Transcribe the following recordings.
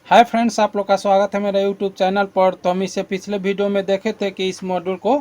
Hi friends, आप लोग का स्वागत है मेरे यूट्यूब चैनल पर। तो हम इससे पिछले वीडियो में देखे थे कि इस मॉड्यूल को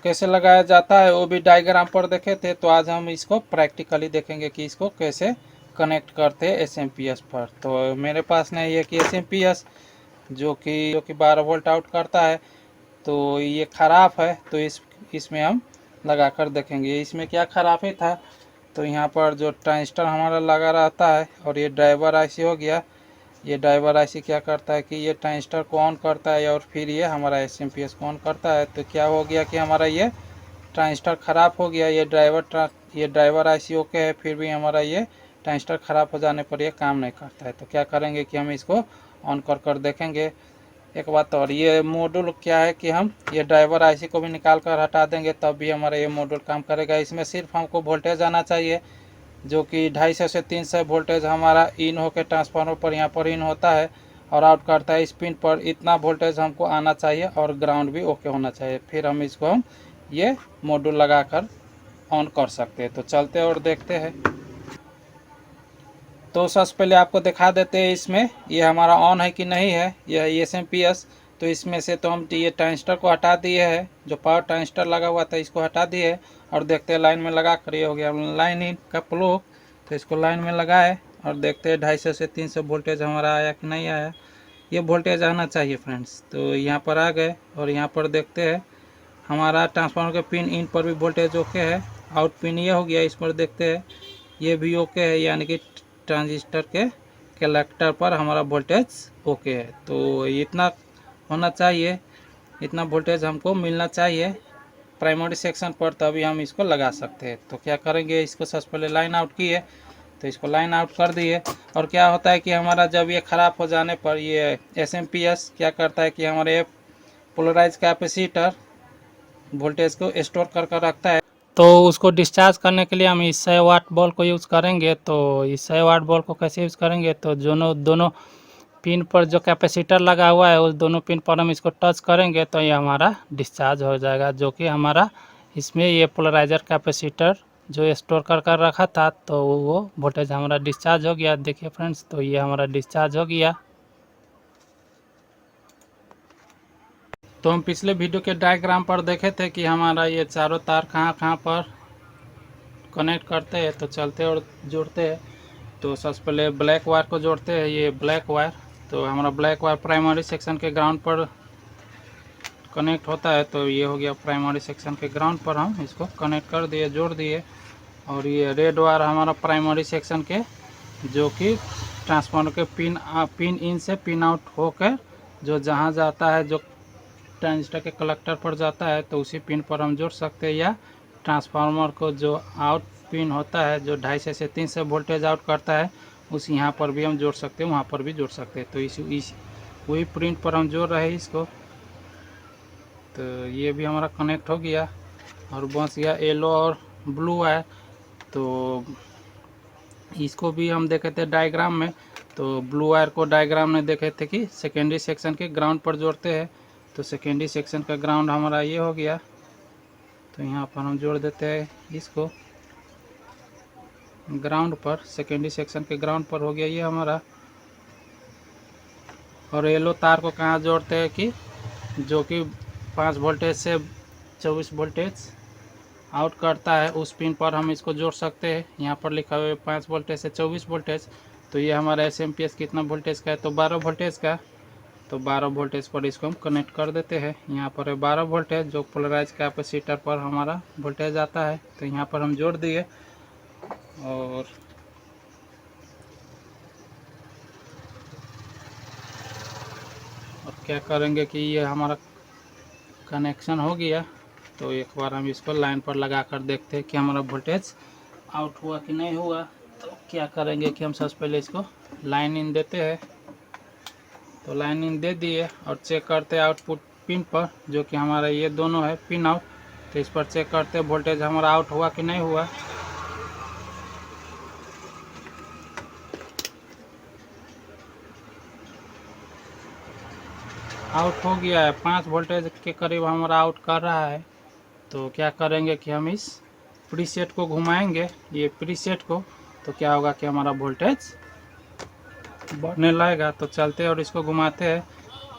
कैसे लगाया जाता है, वो भी डायग्राम पर देखे थे। तो आज हम इसको प्रैक्टिकली देखेंगे कि इसको कैसे कनेक्ट करते हैं एसएमपीएस पर। तो मेरे पास नहीं है कि एसएमपीएस जो कि 12 वोल्ट आउट करता है, तो ये ख़राब है। तो इसमें हम लगा कर देखेंगे इसमें क्या ख़राबी था। तो यहाँ पर जो ट्रांजिस्टर हमारा लगा रहता है और ये ड्राइवर आईसी हो गया। ये ड्राइवर आईसी क्या करता है कि ये ट्रांजिस्टर को ऑन करता है और फिर ये हमारा एसएमपीएस को ऑन करता है। तो क्या हो गया कि हमारा ये ट्रांजिस्टर ख़राब हो गया। ये ड्राइवर आईसी ओके है, फिर भी हमारा ये ट्रांजिस्टर ख़राब हो जाने पर ये काम नहीं करता है। तो क्या करेंगे कि हम इसको ऑन कर देखेंगे। एक बात और, ये मॉड्यूल क्या है कि हम ये ड्राइवर आईसी को भी निकाल कर हटा देंगे तब भी हमारा ये मॉड्यूल काम करेगा। इसमें सिर्फ हमको वोल्टेज आना चाहिए जो कि 250 से 300 वोल्टेज हमारा इन होकर ट्रांसफार्मर पर यहाँ पर इन होता है और आउट करता है इस पिन पर। इतना वोल्टेज हमको आना चाहिए और ग्राउंड भी ओके होना चाहिए, फिर हम इसको ये मॉड्यूल लगाकर ऑन कर सकते हैं। तो चलते और देखते हैं। तो सबसे पहले आपको दिखा देते हैं इसमें ये हमारा ऑन है कि नहीं है, यह एसएमपीएस। तो इसमें से तो हम ये ट्रांजिस्टर को हटा दिए है, जो पावर ट्रांजिस्टर लगा हुआ था इसको हटा दिए और देखते हैं लाइन में लगा कर। ये हो गया लाइन इन का प्लग। तो इसको लाइन में लगाए और देखते हैं 250 से 300 वोल्टेज हमारा आया कि नहीं आया। ये वोल्टेज आना चाहिए फ्रेंड्स। तो यहाँ पर आ गए और यहाँ पर देखते हैं हमारा ट्रांसफार्मर के पिन इन पर भी वोल्टेज ओके है। आउट पिन ये हो गया, इस पर देखते हैं ये भी ओके है, यानी कि ट्रांजिस्टर के कलेक्टर पर हमारा वोल्टेज ओके है। तो इतना होना चाहिए, इतना वोल्टेज हमको मिलना चाहिए प्राइमरी सेक्शन पर, तभी हम इसको लगा सकते हैं। तो क्या करेंगे, इसको सबसे पहले लाइन आउट किए, तो इसको लाइन आउट कर दिए। और क्या होता है कि हमारा जब ये ख़राब हो जाने पर ये एसएमपीएस क्या करता है कि हमारे पोलराइज कैपेसिटर वोल्टेज को स्टोर कर रखता है। तो उसको डिस्चार्ज करने के लिए हम इस 100 वाट बॉल को यूज़ करेंगे। तो इस 100 वाट बॉल को कैसे यूज़ करेंगे, तो दोनों पिन पर जो कैपेसिटर लगा हुआ है उस दोनों पिन पर हम इसको टच करेंगे तो ये हमारा डिस्चार्ज हो जाएगा, जो कि हमारा इसमें ये पोलराइजर कैपेसिटर जो स्टोर कर रखा था, तो वो वोल्टेज हमारा डिस्चार्ज हो गया। देखिए फ्रेंड्स, तो ये हमारा डिस्चार्ज हो गया। तो हम पिछले वीडियो के डायग्राम पर देखे थे कि हमारा ये चारों तार कहाँ पर कनेक्ट करते हैं। तो चलते और जोड़ते हैं। तो सबसे पहले ब्लैक वायर को जोड़ते हैं, ये ब्लैक वायर। तो हमारा ब्लैक वायर प्राइमरी सेक्शन के ग्राउंड पर कनेक्ट होता है। तो ये हो गया प्राइमरी सेक्शन के ग्राउंड पर हम इसको कनेक्ट कर दिए, जोड़ दिए। और ये रेड वायर हमारा प्राइमरी सेक्शन के जो कि ट्रांसफार्मर के पिन इन से पिन आउट होकर जो जहाँ जाता है, जो ट्रांजिस्टर के कलेक्टर पर जाता है, तो उसी पिन पर हम जोड़ सकते हैं। या ट्रांसफार्मर को जो आउट पिन होता है जो 250 से 300 वोल्टेज आउट करता है, उस यहाँ पर भी हम जोड़ सकते हैं, वहाँ पर भी जोड़ सकते हैं। तो इस वही प्रिंट पर हम जोड़ रहे हैं इसको। तो ये भी हमारा कनेक्ट हो गया और बस गया येलो और ब्लू है। तो इसको भी हम देखे थे डायग्राम में। तो ब्लू वायर को डायग्राम में देखे थे कि सेकेंडरी सेक्शन के ग्राउंड पर जोड़ते हैं। तो सेकेंडरी सेक्शन का ग्राउंड हमारा ये हो गया। तो यहाँ पर हम जोड़ देते हैं इसको ग्राउंड पर, सेकेंडरी सेक्शन के ग्राउंड पर हो गया ये हमारा। और येलो तार को कहाँ जोड़ते हैं कि जो कि 5 वोल्टेज से 24 वोल्टेज आउट करता है, उस पिन पर हम इसको जोड़ सकते हैं। यहाँ पर लिखा हुआ है 5 वोल्टेज से 24 वोल्टेज। तो ये हमारा एसएमपीएस कितना वोल्टेज का है, तो 12 वोल्टेज का। तो 12 वोल्टेज पर इसको हम कनेक्ट कर देते हैं। यहाँ पर है 12 वोल्टेज जो पोलराइज कैपेसिटर पर हमारा वोल्टेज आता है। तो यहाँ पर हम जोड़ दिए और क्या करेंगे कि ये हमारा कनेक्शन हो गया। तो एक बार हम इसको लाइन पर लगा कर देखते हैं कि हमारा वोल्टेज आउट हुआ कि नहीं हुआ। तो क्या करेंगे कि हम सबसे पहले इसको लाइन इन देते हैं। तो लाइन इन दे दिए और चेक करते हैं आउटपुट पिन पर, जो कि हमारा ये दोनों है पिन आउट। तो इस पर चेक करते हैं वोल्टेज हमारा आउट हुआ कि नहीं हुआ। आउट हो गया है, 5 वोल्टेज के करीब हमारा आउट कर रहा है। तो क्या करेंगे कि हम इस प्रीसेट को घुमाएंगे, ये प्रीसेट को। तो क्या होगा कि हमारा वोल्टेज बढ़ने लगेगा तो चलते हैं और इसको घुमाते हैं।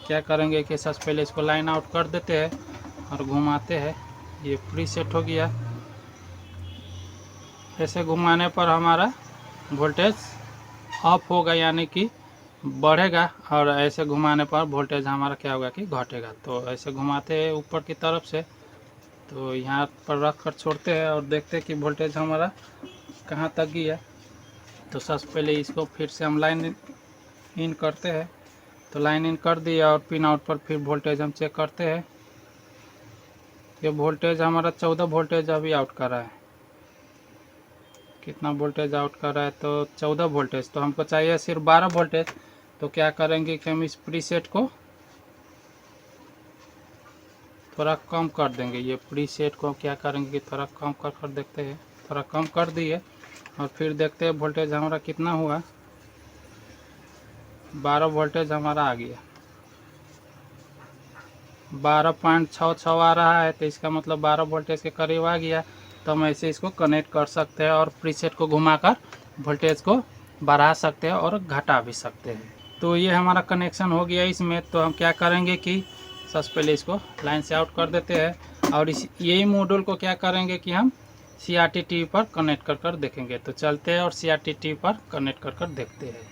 क्या करेंगे कि सबसे पहले इसको लाइन आउट कर देते हैं और घुमाते हैं। ये प्री सेट हो गया। ऐसे घुमाने पर हमारा वोल्टेज ऑफ होगा, यानी कि बढ़ेगा, और ऐसे घुमाने पर वोल्टेज हमारा क्या होगा कि घटेगा। तो ऐसे घुमाते हैं ऊपर की तरफ से, तो यहाँ पर रख कर छोड़ते हैं और देखते हैं कि वोल्टेज हमारा कहाँ तक गया। तो सबसे पहले इसको फिर से हम लाइन इन करते हैं। तो लाइन इन कर दिया और पिन आउट पर फिर वोल्टेज हम चेक करते हैं। ये वोल्टेज हमारा 14 वोल्टेज अभी आउट कर रहा है। कितना वोल्टेज आउट कर रहा है? तो 14 वोल्टेज। तो हमको चाहिए सिर्फ 12 वोल्टेज। तो क्या करेंगे कि हम इस प्रीसेट को थोड़ा कम कर देंगे। ये प्रीसेट को क्या करेंगे कि थोड़ा कम कर देखते हैं। थोड़ा कम कर दिए और फिर देखते हैं वोल्टेज हमारा कितना हुआ। 12 वोल्टेज हमारा आ गया, 12.66 आ रहा है। तो इसका मतलब 12 वोल्टेज के करीब आ गया। तो हम ऐसे इसको कनेक्ट कर सकते हैं और प्रीसेट को घुमाकर वोल्टेज को बढ़ा सकते हैं और घटा भी सकते हैं। तो ये हमारा कनेक्शन हो गया इसमें। तो हम क्या करेंगे कि सबसे पहले इसको लाइन से आउट कर देते हैं और इस यही मॉड्यूल को क्या करेंगे कि हम CRT टीवी पर कनेक्ट कर देखेंगे। तो चलते हैं और CRT टीवी पर कनेक्ट कर देखते हैं।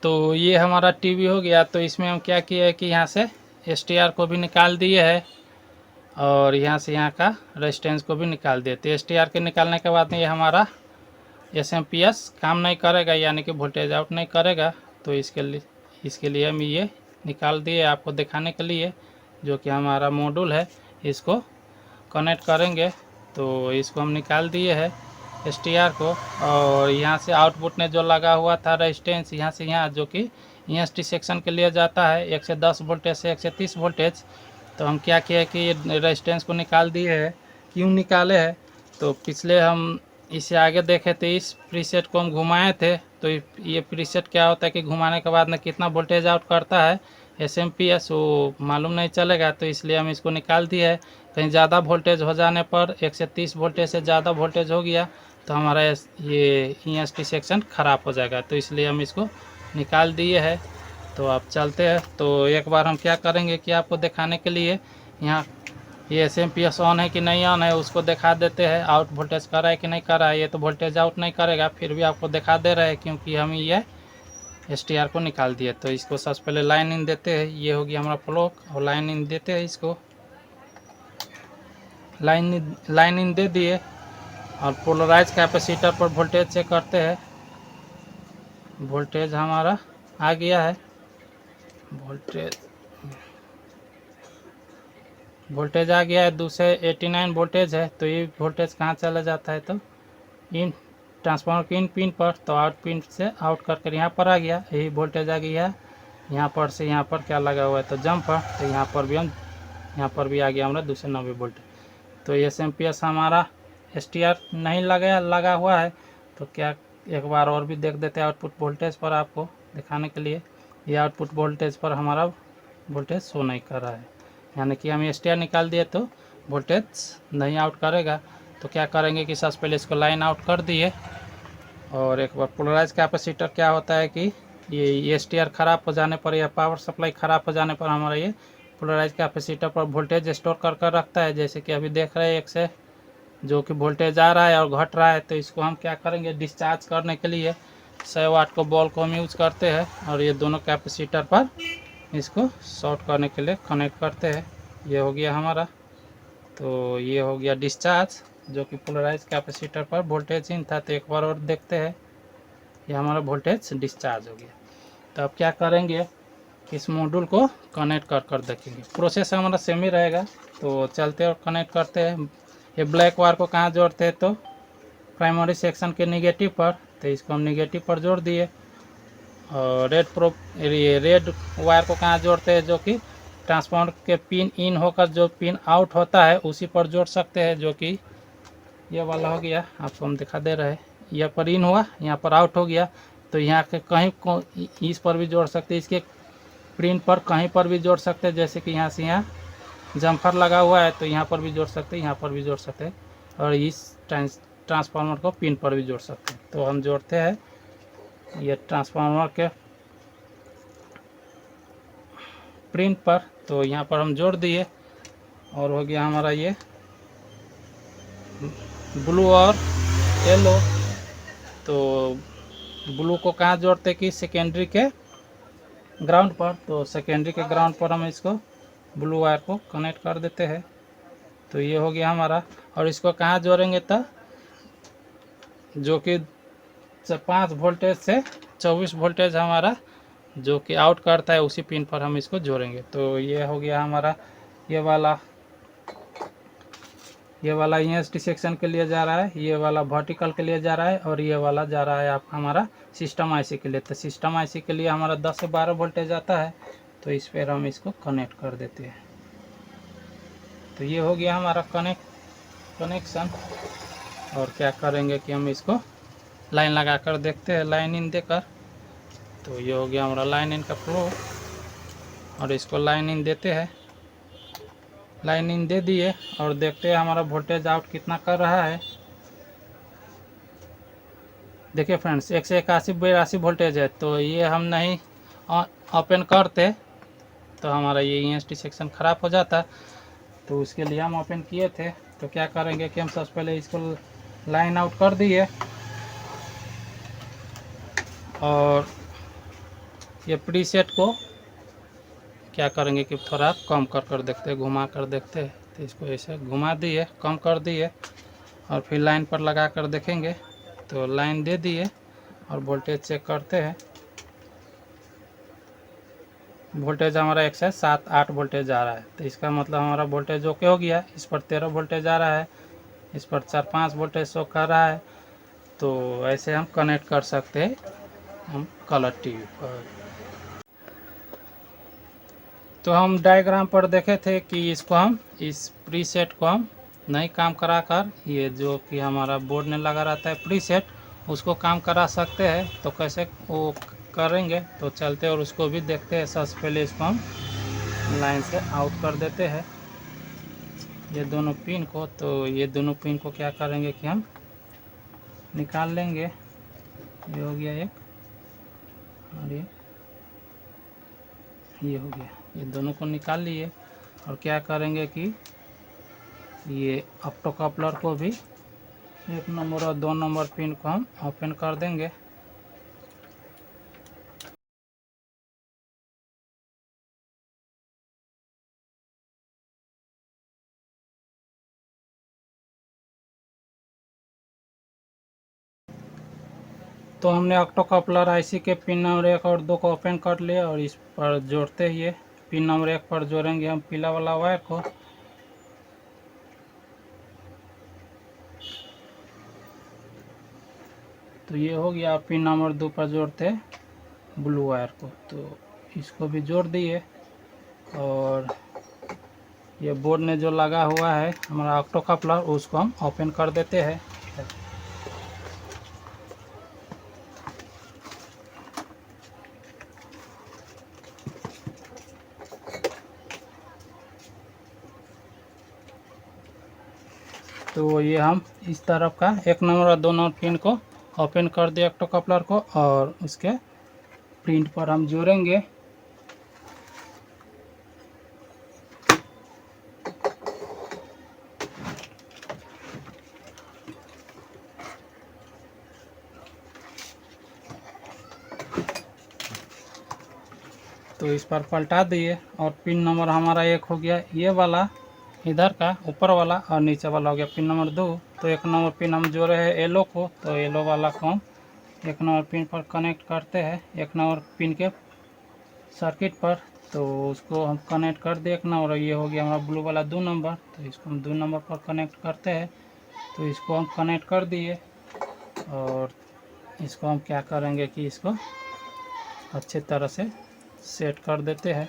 तो ये हमारा टीवी हो गया। तो इसमें हम क्या किए कि यहाँ से STR को भी निकाल दिए है और यहाँ से यहाँ का रेजिस्टेंस को भी निकाल दिए। तो STR के निकालने के बाद में ये हमारा SMPS काम नहीं करेगा, यानी कि वोल्टेज आउट नहीं करेगा। तो इसके लिए हम ये निकाल दिए आपको दिखाने के लिए, जो कि हमारा मॉड्यूल है। इसको कनेक्ट करेंगे। तो इसको हम निकाल दिए है STR को, और यहाँ से आउटपुट में जो लगा हुआ था रेजिस्टेंस यहाँ से यहाँ, जो कि EST सेक्शन के लिए जाता है 110 वोल्टेज से 130 वोल्टेज। तो हम क्या किया कि रेजिस्टेंस को निकाल दिए है। क्यों निकाले हैं? तो पिछले हम इससे आगे देखे थे, इस प्रीसेट को हम घुमाए थे। तो ये प्रीसेट क्या होता है कि घुमाने के बाद में कितना वोल्टेज आउट करता है SMPS वो मालूम नहीं चलेगा। तो इसलिए हम इसको निकाल दिए है। कहीं ज़्यादा वोल्टेज हो जाने पर 130 वोल्टेज से ज़्यादा वोल्टेज हो गया तो हमारा ये EST सेक्शन ख़राब हो जाएगा। तो इसलिए हम इसको निकाल दिए है। तो आप चलते हैं। तो एक बार हम क्या करेंगे कि आपको दिखाने के लिए यहाँ ये SMPS ऑन है कि नहीं ऑन है उसको दिखा देते हैं। आउट वोल्टेज कर रहा है कि नहीं कर रहा है। ये तो वोल्टेज आउट नहीं करेगा, फिर भी आपको दिखा दे रहे हैं क्योंकि हम ये STR को निकाल दिए। तो इसको सबसे पहले लाइन इन देते हैं। ये हो गया हमारा प्लग, और लाइन इन देते हैं। इसको लाइन इन दे दिए और पोलराइज कैपेसिटर पर वोल्टेज चेक करते हैं। वोल्टेज हमारा आ गया है। वोल्टेज आ गया है, दूसरे 89 वोल्टेज है। तो ये वोल्टेज कहाँ चला जाता है? तो इन ट्रांसफार्मर की इन पिन पर। तो आउट पिन से आउट करके यहाँ पर आ गया, यही वोल्टेज आ गया है। यहाँ पर से यहाँ पर क्या लगा हुआ है? तो जंपर। तो यहाँ पर भी हम यहाँ पर भी आ गया हमारा 290 वोल्ट। तो SMPS हमारा STR नहीं लगा हुआ है। तो क्या एक बार और भी देख देते हैं आउटपुट वोल्टेज पर आपको दिखाने के लिए। ये आउटपुट वोल्टेज पर हमारा वोल्टेज शो नहीं कर रहा है, यानी कि हम STR निकाल दिए तो वोल्टेज नहीं आउट करेगा। तो क्या करेंगे कि सबसे पहले इसको लाइन आउट कर दिए और एक बार पोलराइज कैपेसिटर क्या होता है कि ये STR ख़राब हो जाने पर या पावर सप्लाई ख़राब हो जाने पर हमारा ये पोलराइज कैपेसिटर पर वोल्टेज स्टोर कर रखता है। जैसे कि अभी देख रहे हैं एक से जो कि वोल्टेज आ रहा है और घट रहा है। तो इसको हम क्या करेंगे डिस्चार्ज करने के लिए 100 वाट को बॉल को हम यूज़ करते हैं और ये दोनों कैपेसिटर पर इसको शॉर्ट करने के लिए कनेक्ट करते हैं। ये हो गया हमारा। तो ये हो गया डिस्चार्ज, जो कि पोलराइज कैपेसिटर पर वोल्टेज इन था। तो एक बार और देखते हैं, ये हमारा वोल्टेज डिस्चार्ज हो गया। तो अब क्या करेंगे, इस मॉड्यूल को कनेक्ट कर देखेंगे। प्रोसेस हमारा सेम ही रहेगा। तो चलते और कनेक्ट करते हैं। ये ब्लैक वायर को कहाँ जोड़ते हैं? तो प्राइमरी सेक्शन के निगेटिव पर। तो इसको हम निगेटिव पर जोड़ दिए। और रेड वायर को कहाँ जोड़ते हैं? जो कि ट्रांसफार्मर के पिन इन होकर जो पिन आउट होता है उसी पर जोड़ सकते हैं, जो कि ये वाला हो गया। आपको हम दिखा दे रहे हैं, यहाँ पर इन हुआ, यहाँ पर आउट हो गया। तो यहाँ के कहीं इस पर भी जोड़ सकते हैं, इसके प्रिंट पर कहीं पर भी जोड़ सकते हैं। जैसे कि यहाँ से यहाँ जम्फर लगा हुआ है तो यहाँ पर भी जोड़ सकते हैं, यहाँ पर भी जोड़ सकते हैं, और इस ट्रांसफार्मर को पिन पर भी जोड़ सकते हैं। तो हम जोड़ते हैं ये ट्रांसफार्मर के प्रिंट पर, तो यहाँ पर हम जोड़ दिए और हो गया हमारा ये ब्लू और येलो। तो ब्लू को कहाँ जोड़ते कि सेकेंडरी के ग्राउंड पर, तो सेकेंडरी के ग्राउंड पर हम इसको ब्लू वायर को कनेक्ट कर देते हैं। तो ये हो गया हमारा। और इसको कहाँ जोड़ेंगे तो जो कि 5 वोल्टेज से 24 वोल्टेज हमारा जो कि आउट करता है उसी पिन पर हम इसको जोड़ेंगे। तो ये हो गया हमारा ये वाला ESD सेक्शन के लिए जा रहा है, ये वाला वर्टिकल के लिए जा रहा है और ये वाला जा रहा है आप हमारा सिस्टम आईसी के लिए। तो सिस्टम आईसी के लिए हमारा 10 से 12 वोल्टेज आता है, तो इस पर हम इसको कनेक्ट कर देते हैं। तो ये हो गया हमारा कनेक्शन। और क्या करेंगे कि हम इसको लाइन लगा कर देखते हैं, लाइन इन देकर। तो ये हो गया हमारा लाइन इन का फ्लो, और इसको लाइन इन देते हैं। लाइन इन दे दिए और देखते हैं हमारा वोल्टेज आउट कितना कर रहा है। देखिए फ्रेंड्स 181-82 वोल्टेज है। तो ये हम नहीं ओपन करते तो हमारा ये ESD सेक्शन ख़राब हो जाता। तो उसके लिए हम ओपन किए थे। तो क्या करेंगे कि हम सबसे पहले इसको लाइन आउट कर दिए और ये प्रीसेट को क्या करेंगे कि थोड़ा कम कर देखते हैं, घुमा कर देखते हैं। तो इसको ऐसे घुमा दिए, कम कर दिए और फिर लाइन पर लगा कर देखेंगे। तो लाइन दे दिए और वोल्टेज चेक करते हैं। वोल्टेज हमारा 107-8 वोल्टेज आ रहा है। तो इसका मतलब हमारा वोल्टेज ओके हो गया। इस पर 13 वोल्टेज आ रहा है, इस पर 4-5 वोल्टेज शो कर रहा है। तो ऐसे हम कनेक्ट कर सकते हैं हम कलर टीवी पर। तो हम डायग्राम पर देखे थे कि इसको हम इस प्रीसेट को हम नहीं काम करा कर ये जो कि हमारा बोर्ड में लगा रहता है प्रीसेट, उसको काम करा सकते हैं। तो कैसे वो करेंगे तो चलते और उसको भी देखते हैं। सबसे पहले इसको हम लाइन से आउट कर देते हैं ये दोनों पिन को। तो ये दोनों पिन को क्या करेंगे कि हम निकाल लेंगे। ये हो गया एक और ये हो गया, ये दोनों को निकाल लिए। और क्या करेंगे कि ये ऑप्टो कपलर को भी 1 नंबर और 2 नंबर पिन को हम ओपन कर देंगे। तो हमने ऑप्टो कपलर आईसी के पिन नंबर 1 और 2 को ओपन कर लिया और इस पर जोड़ते ही पिन नंबर 1 पर जोड़ेंगे हम पीला वाला वायर को। तो ये हो गया। पिन नंबर 2 पर जोड़ते ब्लू वायर को। तो इसको भी जोड़ दिए और ये बोर्ड में जो लगा हुआ है हमारा ऑप्टो कपलर उसको हम ओपन कर देते हैं। तो ये हम इस तरफ का 1 नंबर और 2 नंबर पिन को ओपन कर दिए ऑप्टो कपलर को और उसके प्रिंट पर हम जोड़ेंगे। तो इस पर पलटा दिए और पिन नंबर हमारा 1 हो गया ये वाला इधर का ऊपर वाला, और नीचे वाला हो गया पिन नंबर 2। तो 1 नंबर पिन हम जोड़े हैं येलो को। तो येलो वाला को हम 1 नंबर पिन पर कनेक्ट करते हैं 1 नंबर पिन के सर्किट पर। तो उसको हम कनेक्ट कर दे 1 नंबर। ये हो गया हमारा ब्लू वाला 2 नंबर। तो इसको हम 2 नंबर पर कनेक्ट करते हैं। तो इसको हम कनेक्ट कर दिए और इसको हम क्या करेंगे कि इसको अच्छे तरह से सेट कर देते हैं।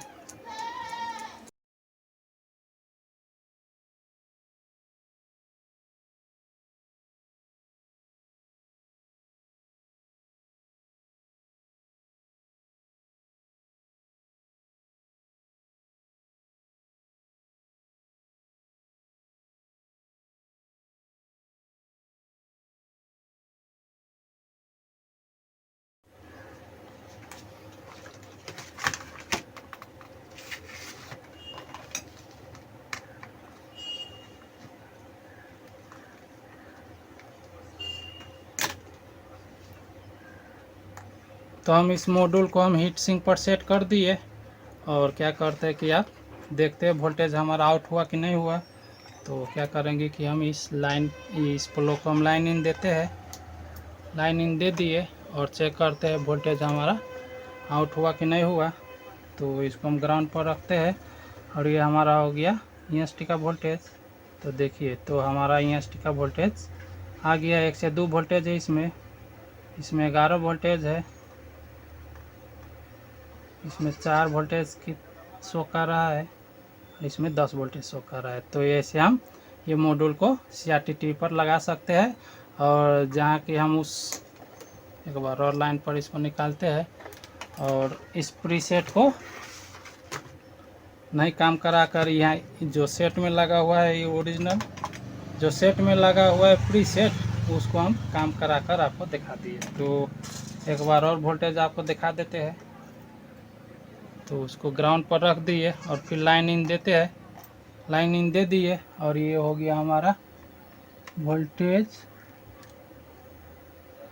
तो हम इस मॉड्यूल को हम हीट सिंक पर सेट कर दिए और क्या करते हैं कि आप देखते हैं वोल्टेज हमारा आउट हुआ कि नहीं हुआ। तो क्या करेंगे कि हम इस प्लग को हम लाइन इन देते हैं, लाइन इन दे दिए और चेक करते हैं वोल्टेज हमारा आउट हुआ कि नहीं हुआ। तो इसको हम ग्राउंड पर रखते हैं और ये हमारा हो गया EST का वोल्टेज। तो देखिए तो हमारा EST का वोल्टेज आ गया। 1 से 2 वोल्टेज है इसमें 11 वोल्टेज है, इसमें 4 वोल्टेज की शो कर रहा है, इसमें 10 वोल्टेज शो कर रहा है। तो ऐसे हम ये मॉड्यूल को CRT पर लगा सकते हैं। और जहाँ कि हम उस एक बार और लाइन पर इसको निकालते हैं और इस प्रीसेट को नहीं काम करा कर यहाँ जो सेट में लगा हुआ है, ये ओरिजिनल जो सेट में लगा हुआ है प्रीसेट, उसको हम काम करा कर आपको दिखा दिए। तो एक बार और वोल्टेज आपको दिखा देते हैं। तो उसको ग्राउंड पर रख दिए और फिर लाइन इन देते हैं, लाइन इन दे दिए और ये हो गया हमारा वोल्टेज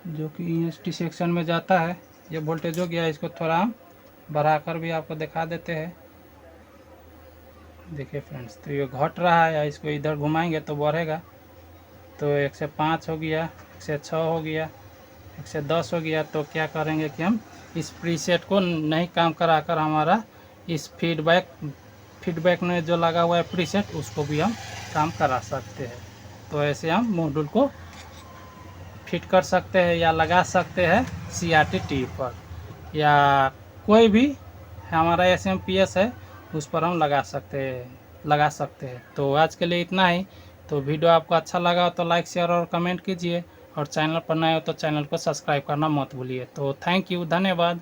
जो कि EST सेक्शन में जाता है। ये वोल्टेज हो गया। इसको थोड़ा हम बढ़ाकर भी आपको दिखा देते हैं। देखिए फ्रेंड्स, तो ये घट रहा है या इसको इधर घुमाएंगे तो बढ़ेगा। तो 1 से 5 हो गया, 1 से 6 हो गया, 1 से 10 हो गया। तो क्या करेंगे कि हम इस प्रीसेट को नहीं काम कराकर हमारा इस फीडबैक में जो लगा हुआ है प्रीसेट, उसको भी हम काम करा सकते हैं। तो ऐसे हम मॉड्यूल को फिट कर सकते हैं या लगा सकते हैं CRT पर, या कोई भी हमारा SMPS है उस पर हम लगा सकते हैं। तो आज के लिए इतना ही। तो वीडियो आपको अच्छा लगा तो लाइक शेयर और कमेंट कीजिए और चैनल पर नए हो तो चैनल को सब्सक्राइब करना मत भूलिए। तो थैंक यू, धन्यवाद।